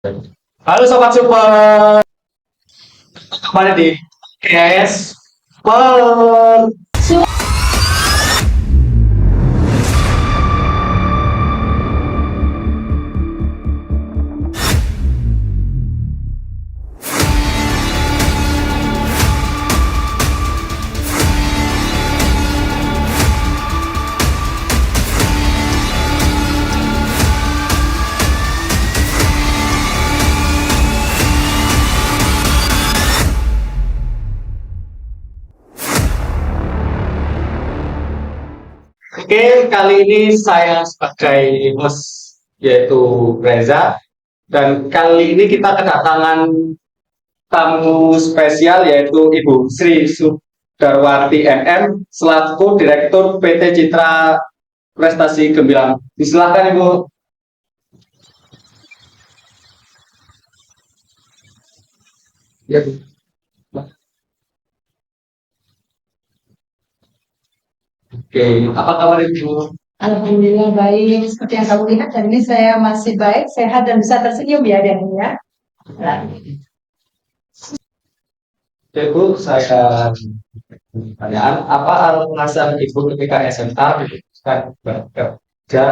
Halo Sobat Super, kembali di KS Per. Oke, kali ini saya sebagai host yaitu Reza, dan kali ini kita kedatangan tamu spesial yaitu Ibu Sri Sudarwati MM selaku Direktur PT Citra Prestasi Gemilang. Silakan Ibu. Ya, Bu. Oke, apa kabar Ibu? Alhamdulillah baik. Seperti yang kamu lihat, dan ini saya masih baik, sehat, dan bisa tersenyum ya, Dan ya. Oke, Bu, saya pertanyaan apa alasan Ibu ketika SMA memutuskan bekerja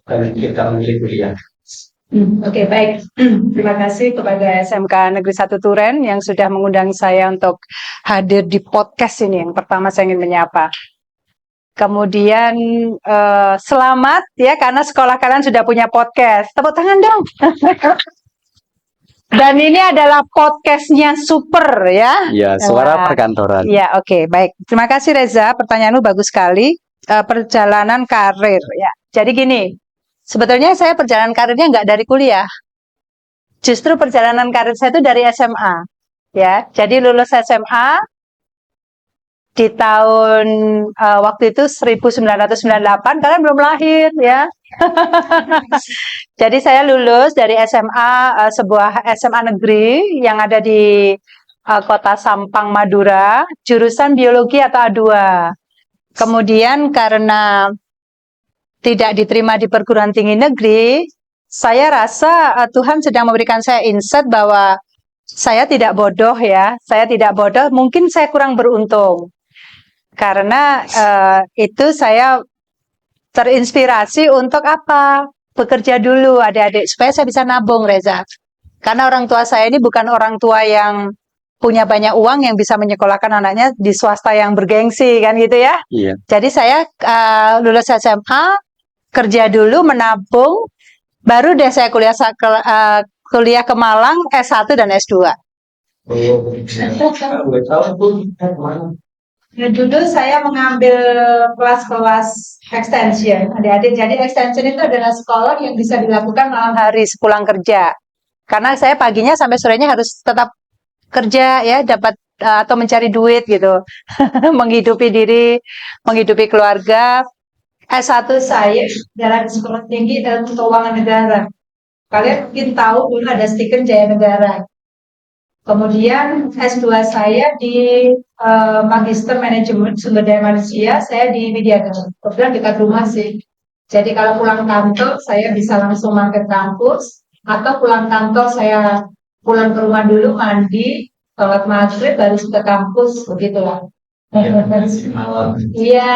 dan kita memilih kuliah? Oke, baik. Terima kasih kepada SMK Negeri 1 Turen yang sudah mengundang saya untuk hadir di podcast ini. Yang pertama saya ingin menyapa. Kemudian selamat ya karena sekolah kalian sudah punya podcast. Tepuk tangan dong. Dan ini adalah podcastnya Super ya. Ya, suara perkantoran. Ya, oke, baik. Terima kasih Reza, pertanyaanmu bagus sekali. Perjalanan karir ya. Jadi gini, sebetulnya saya perjalanan karirnya nggak dari kuliah. Justru perjalanan karir saya itu dari SMA. Ya, jadi lulus SMA di tahun waktu itu 1998, kalian belum lahir ya. Jadi saya lulus dari SMA, sebuah SMA negeri yang ada di kota Sampang, Madura, jurusan biologi atau A2. Kemudian karena tidak diterima di perguruan tinggi negeri, saya rasa Tuhan sedang memberikan saya insight bahwa saya tidak bodoh ya, saya tidak bodoh, mungkin saya kurang beruntung. Karena itu saya terinspirasi untuk apa? Bekerja dulu adik-adik, supaya saya bisa nabung, Reza. Karena orang tua saya ini bukan orang tua yang punya banyak uang yang bisa menyekolahkan anaknya di swasta yang bergengsi, kan gitu ya. Iya. Jadi saya lulus SMA, kerja dulu, menabung, baru deh saya kuliah ke Malang, S1 dan S2. Ya, dulu saya mengambil kelas-kelas extension, adik-adik. Jadi extension itu adalah sekolah yang bisa dilakukan malam hari sepulang kerja. Karena saya paginya sampai sorenya harus tetap kerja ya, dapat atau mencari duit gitu, menghidupi diri, menghidupi keluarga. S1 saya dalam sekolah tinggi dalam keuangan negara. Kalian mungkin tahu dulu ada stiker Jaya Negara. Kemudian S2 saya di Magister Manajemen Sumber Daya Manusia, saya di Widyagara. Kebetulan dekat rumah sih. Jadi kalau pulang kantor, saya bisa langsung mampir kampus, atau pulang kantor saya pulang ke rumah dulu, mandi, sholat maghrib, baru ke kampus, begitulah. Iya,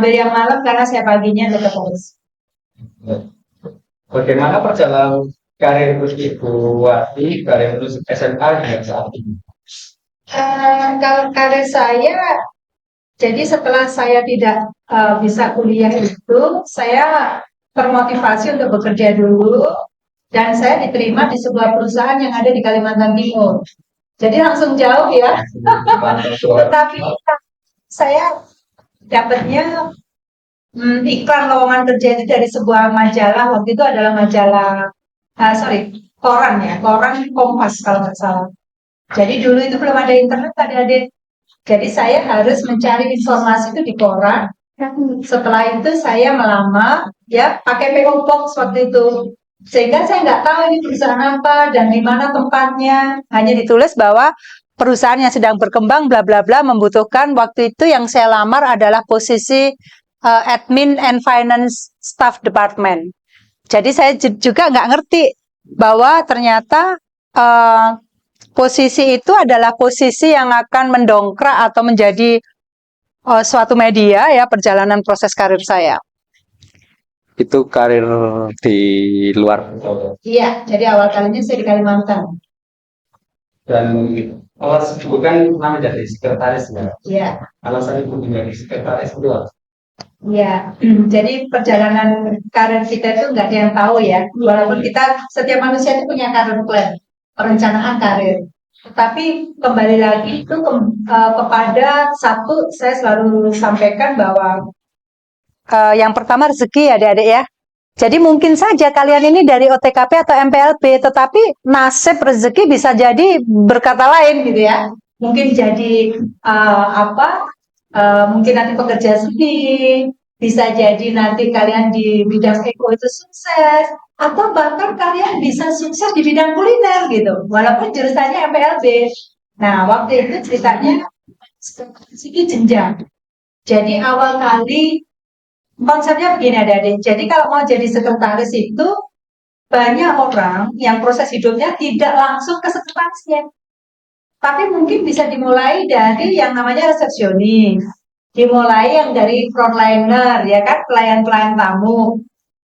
ambil yang malam karena saya paginya tetap harus. Bagaimana perjalanan karir Ibu Wati dari lulus SMA hingga saat ini? Kalau karir saya, jadi setelah saya tidak bisa kuliah itu, saya termotivasi untuk bekerja dulu, dan saya diterima di sebuah perusahaan yang ada di Kalimantan Timur. Jadi langsung jauh ya. Tetapi saya dapatnya iklan lowongan kerja itu dari sebuah majalah. Waktu itu adalah majalah, koran ya, koran Kompas kalau nggak salah. Jadi dulu itu belum ada internet, adik-adik. Jadi saya harus mencari informasi itu di koran. Setelah itu saya melamar, ya pakai PO Box waktu itu. Sehingga saya nggak tahu ini perusahaan apa dan di mana tempatnya. Hanya ditulis bahwa perusahaan yang sedang berkembang, bla bla bla, membutuhkan. Waktu itu yang saya lamar adalah posisi Admin and Finance Staff Department. Jadi saya juga nggak ngerti bahwa ternyata posisi itu adalah posisi yang akan mendongkrak atau menjadi suatu media ya perjalanan proses karir saya. Itu karir di luar. Iya, jadi awal kalinya saya di Kalimantan. Dan awal bukan pernah menjadi sekretaris ya. Iya. Alasan ibu menjadi sekretaris itu apa? Iya, jadi perjalanan karir kita itu nggak ada yang tahu ya. Walaupun kita setiap manusia itu punya karir plan, perencanaan karir. Tapi kembali lagi itu kepada satu, saya selalu sampaikan bahwa Yang pertama rezeki ya adik-adik ya. Jadi mungkin saja kalian ini dari OTKP atau MPLB, tetapi nasib rezeki bisa jadi berkata lain gitu ya. mungkin jadi mungkin nanti pekerja seni, bisa jadi nanti kalian di bidang eko itu sukses, atau bahkan kalian bisa sukses di bidang kuliner gitu, walaupun jurusannya MPLB. Nah, waktu itu ceritanya segi jenjang. Jadi awal kali konsepnya begini adik-adik. Jadi kalau mau jadi sekretaris itu banyak orang yang proses hidupnya tidak langsung ke sekretarisnya. Tapi mungkin bisa dimulai dari yang namanya resepsionis. Dimulai yang dari frontliner, ya kan, pelayan-pelayan tamu.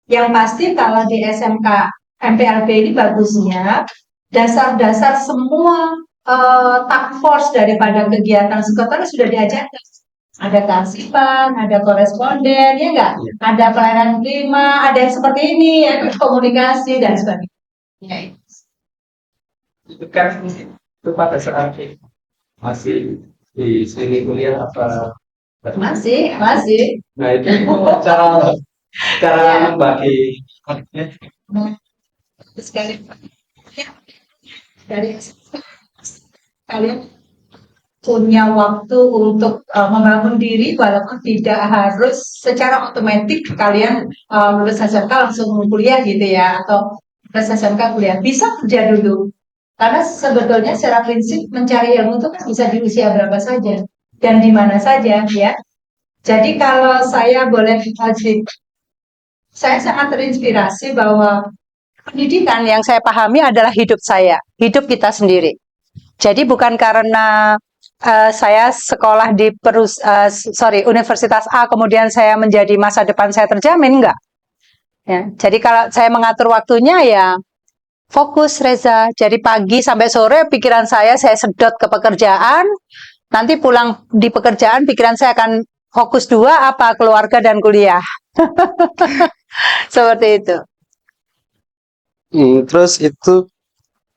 Yang pasti kalau di SMK MPLB ini bagusnya, dasar-dasar semua task force daripada kegiatan sekretaris sudah diajarkan. Ada kearsipan, ada koresponden, ya enggak? Ada pelayanan prima, ada yang seperti ini, ya, komunikasi, dan sebagainya. Ya, Itu kan itu pada saat masih di sini kuliah apa? masih. Nah itu cara cara Ya. membagi. Sekali. Ya. Dari kalian punya waktu untuk membangun diri walaupun tidak harus secara otomatis kalian lulus SMK langsung kuliah gitu ya, atau lulus SMK kuliah, bisa kerja dulu karena sebetulnya secara prinsip mencari ilmu itu kan bisa di usia berapa saja dan di mana saja ya. Jadi kalau saya boleh saya sangat terinspirasi bahwa Pendidikan yang saya pahami adalah hidup saya, hidup kita sendiri. Jadi bukan karena saya sekolah di Universitas A, kemudian saya menjadi masa depan saya terjamin, enggak. Ya, jadi kalau saya mengatur waktunya ya fokus Reza. Jadi pagi sampai sore pikiran saya sedot ke pekerjaan. Nanti pulang di pekerjaan pikiran saya akan fokus dua apa keluarga dan kuliah. Seperti itu. Terus itu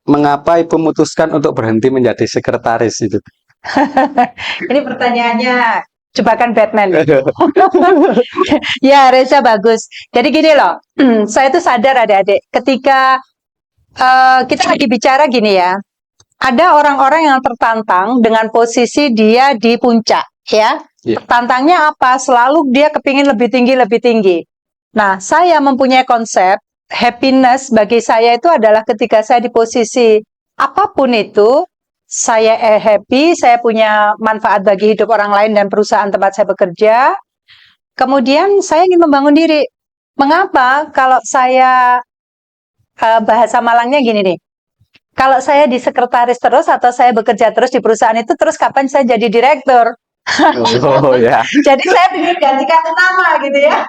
mengapa ibu memutuskan untuk berhenti menjadi sekretaris itu? Ini pertanyaannya jebakan Batman. Ya, Reza bagus. Jadi gini loh, saya tuh sadar adik-adik, ketika kita lagi bicara gini ya, ada orang-orang yang tertantang dengan posisi dia di puncak, ya. Iya. Tantangnya apa? Selalu dia kepingin lebih tinggi, lebih tinggi. Nah, saya mempunyai konsep happiness bagi saya itu adalah ketika saya di posisi apapun itu, saya happy, saya punya manfaat bagi hidup orang lain dan perusahaan tempat saya bekerja. Kemudian saya ingin membangun diri. Mengapa? Kalau saya bahasa Malangnya gini nih. Kalau saya di sekretaris terus atau saya bekerja terus di perusahaan itu, terus kapan saya jadi direktur? Oh ya. Jadi saya ingin gantikan nama gitu ya.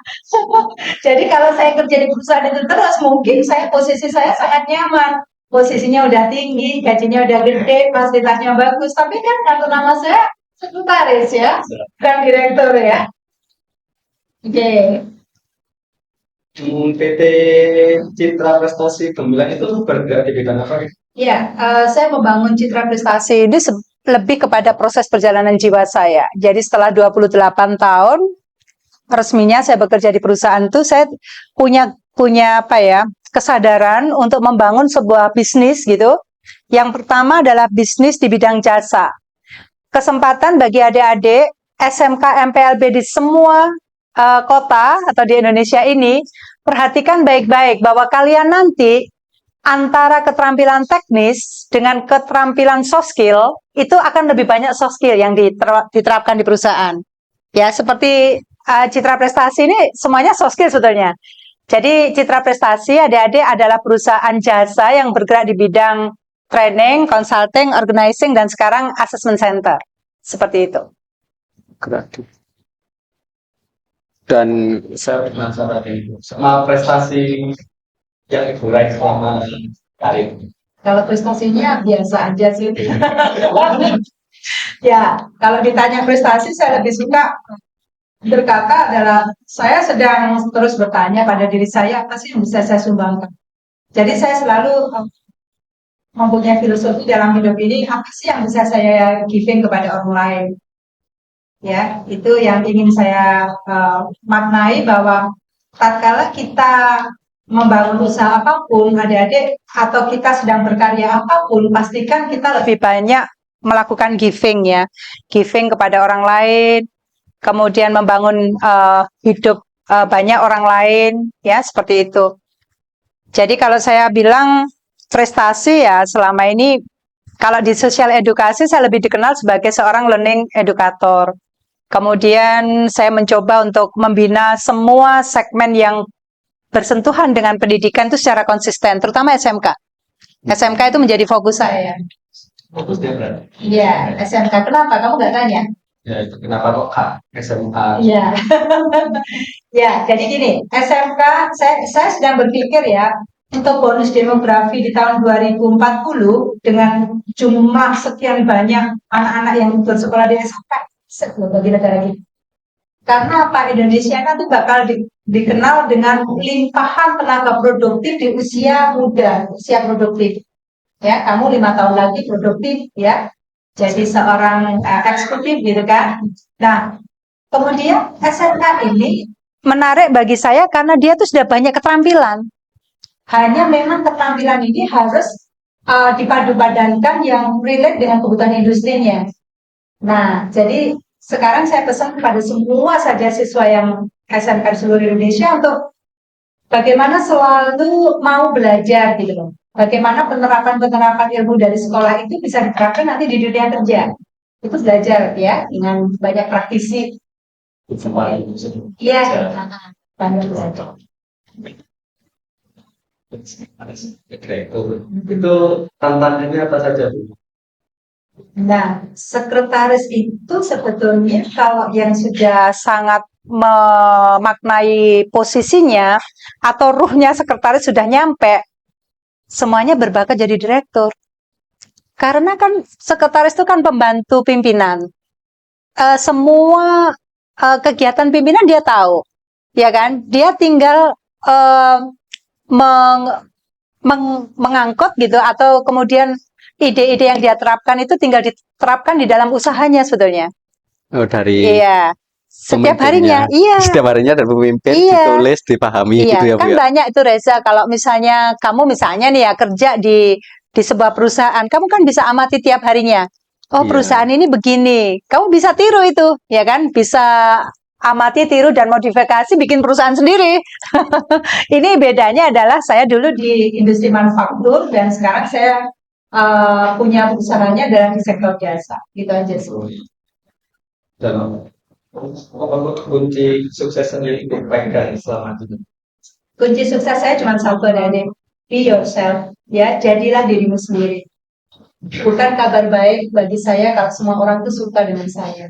Jadi kalau saya kerja di perusahaan itu terus, mungkin posisi saya sangat nyaman. Posisinya udah tinggi, gajinya udah gede, fasilitasnya bagus. Tapi kan kartu nama saya sekretaris ya, bukan direktur ya. Oke. PT Citra Prestasi Gemilang itu bergerak di bidang apa? Ya, saya membangun citra prestasi ini lebih kepada proses perjalanan jiwa saya. Jadi setelah 28 tahun, resminya saya bekerja di perusahaan itu, saya punya apa ya, kesadaran untuk membangun sebuah bisnis gitu. Yang pertama adalah bisnis di bidang jasa. Kesempatan bagi adik-adik SMK MPLB di semua kota atau di Indonesia ini, perhatikan baik-baik bahwa kalian nanti antara keterampilan teknis dengan keterampilan soft skill, itu akan lebih banyak soft skill yang diterapkan di perusahaan. Ya, seperti Citra Prestasi ini semuanya soft skill sebetulnya. Jadi Citra Prestasi adik-adik adalah perusahaan jasa yang bergerak di bidang training, consulting, organizing, dan sekarang assessment center. Seperti itu. Kreatif. Dan saya penasaran Ibu, sama prestasi yang Ibu raih selama karir. Kalau prestasinya biasa aja sih. Ya, kalau ditanya prestasi, saya lebih suka berkata adalah saya sedang terus bertanya pada diri saya apa sih yang bisa saya sumbangkan. Jadi saya selalu mempunyai filosofi dalam hidup ini apa sih yang bisa saya giving kepada orang lain. Ya, itu yang ingin saya maknai bahwa tatkala kita membangun usaha apapun, adik-adik, atau kita sedang berkarya apapun, pastikan kita lebih banyak melakukan giving ya, giving kepada orang lain, kemudian membangun hidup banyak orang lain, ya seperti itu. Jadi kalau saya bilang prestasi ya selama ini, kalau di sosial edukasi saya lebih dikenal sebagai seorang learning educator. Kemudian saya mencoba untuk membina semua segmen yang bersentuhan dengan pendidikan itu secara konsisten, terutama SMK. SMK itu menjadi fokus saya. Fokusnya berarti. Iya, SMK. Kenapa? Kamu nggak tanya? Ya itu kenapa kok Kak SMA? Iya. Ya, jadi gini, SMK, saya sedang berpikir ya, untuk bonus demografi di tahun 2040 dengan jumlah sekian banyak anak-anak yang bersekolah di SMK, bagi negara kita. Karena apa? Indonesia nanti bakal dikenal dengan limpahan tenaga produktif di usia muda, usia produktif. Ya, kamu 5 tahun lagi produktif, ya, jadi seorang eksekutif gitu kan. Nah, kemudian SMK ini menarik bagi saya karena dia tuh sudah banyak keterampilan. Hanya memang keterampilan ini harus dipadu-padankan yang relate dengan kebutuhan industrinya. Nah, jadi sekarang saya pesan kepada semua saja siswa yang SMK di seluruh Indonesia untuk bagaimana selalu mau belajar gitu loh. Bagaimana penerapan-penerapan ilmu dari sekolah itu bisa diterapkan nanti di dunia kerja. Itu belajar ya dengan banyak praktisi. Iya, banyak belajar. Itu tantangannya apa saja Bu? Nah, sekretaris itu sebetulnya kalau yang sudah sangat memaknai posisinya atau ruhnya sekretaris sudah nyampe, semuanya berbakat jadi direktur. Karena kan sekretaris itu kan pembantu pimpinan. Semua kegiatan pimpinan dia tahu, ya kan? Dia tinggal mengangkut gitu atau kemudian ide-ide yang dia terapkan itu tinggal diterapkan di dalam usahanya sebetulnya. Oh, dari Iya. Setiap harinya, iya. Setiap harinya dan pemimpin Iya. ditulis, dipahami Iya, gitu ya Bu kan ya. banyak itu Reza. Kalau misalnya kamu misalnya nih ya kerja di sebuah perusahaan, kamu kan bisa amati tiap harinya. Oh, Iya. perusahaan ini begini. Kamu bisa tiru itu, ya kan? Bisa amati, tiru dan modifikasi bikin perusahaan sendiri. Ini bedanya adalah saya dulu di industri manufaktur dan sekarang saya punya usahanya adalah di sektor jasa. Gitu aja sih. Dan kunci suksesnya itu pegang selama itu. Kunci sukses saya cuma satu adik, be yourself, ya, jadilah dirimu sendiri. Bukan kabar baik bagi saya kalau semua orang itu suka dengan saya.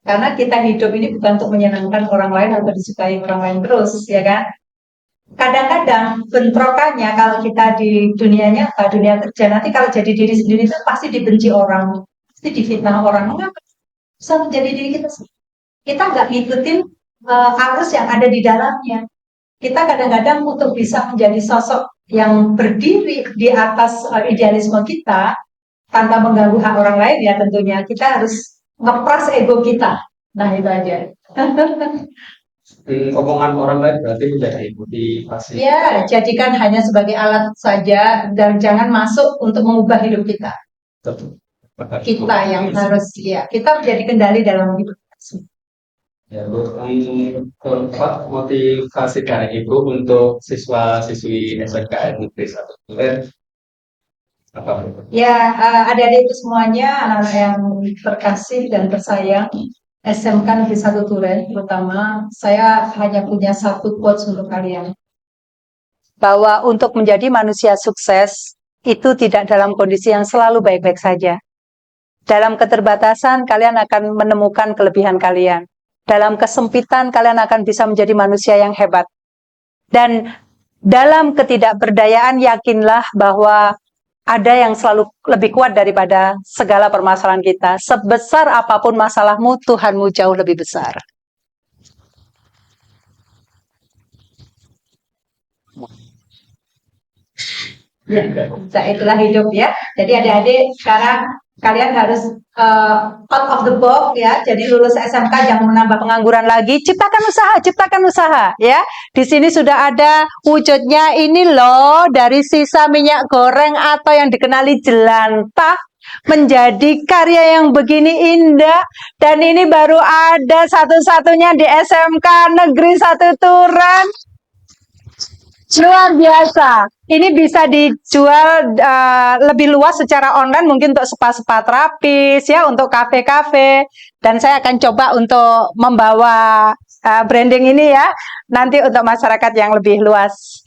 Karena kita hidup ini bukan untuk menyenangkan orang lain atau disukai orang lain terus, ya kan? Kadang-kadang bentrokannya kalau kita di dunia nyata, dunia kerja, nanti kalau jadi diri sendiri itu pasti dibenci orang, pasti difitnah orang. Mengapa? Bisa menjadi diri kita sendiri. Kita nggak ngikutin arus yang ada di dalamnya. Kita kadang-kadang untuk bisa menjadi sosok yang berdiri di atas idealisme kita tanpa mengganggu hak orang lain ya tentunya kita harus ngepras ego kita. Nah itu aja. Omongan orang lain berarti menjadi motivasi. Ya, jadikan hanya sebagai alat saja dan jangan masuk untuk mengubah hidup kita. Kita yang harus ya, kita menjadi kendali dalam hidup. Ya, Bu, keempat motivasi dari Ibu untuk siswa-siswi SMK Negeri 1 apa Bu? Ya, adik-adik itu semuanya anak-anak yang terkasih dan tersayang. SMK Negeri 1 Turen, terutama saya hanya punya satu quotes untuk kalian. Bahwa untuk menjadi manusia sukses, itu tidak dalam kondisi yang selalu baik-baik saja. Dalam keterbatasan, kalian akan menemukan kelebihan kalian. Dalam kesempitan, kalian akan bisa menjadi manusia yang hebat. Dan dalam ketidakberdayaan, yakinlah bahwa ada yang selalu lebih kuat daripada segala permasalahan kita. Sebesar apapun masalahmu, Tuhanmu jauh lebih besar. Nah, itulah hidup ya. Jadi adik-adik sekarang kalian harus out of the box ya. Jadi lulus SMK jangan menambah Pengangguran lagi, ciptakan usaha ya. Di sini sudah ada wujudnya ini loh, dari sisa minyak goreng atau yang dikenali jelantah menjadi karya yang begini indah, dan ini baru ada satu-satunya di SMK Negeri 1 Turan. Luar biasa. Ini bisa dijual lebih luas secara online, mungkin untuk spa-spa terapis ya, untuk kafe-kafe. Dan saya akan coba untuk membawa branding ini ya nanti untuk masyarakat yang lebih luas.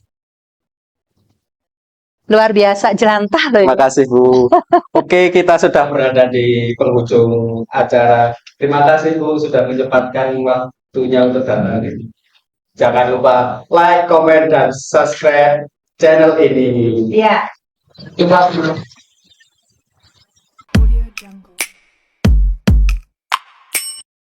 Luar biasa, jelantah loh. Terima kasih Bu. Oke, kita sudah berada di penghujung acara. Terima kasih Bu sudah menyempatkan waktunya untuk datang hari ini. Jangan lupa like, comment, dan subscribe channel ini. ya. Terima kasih.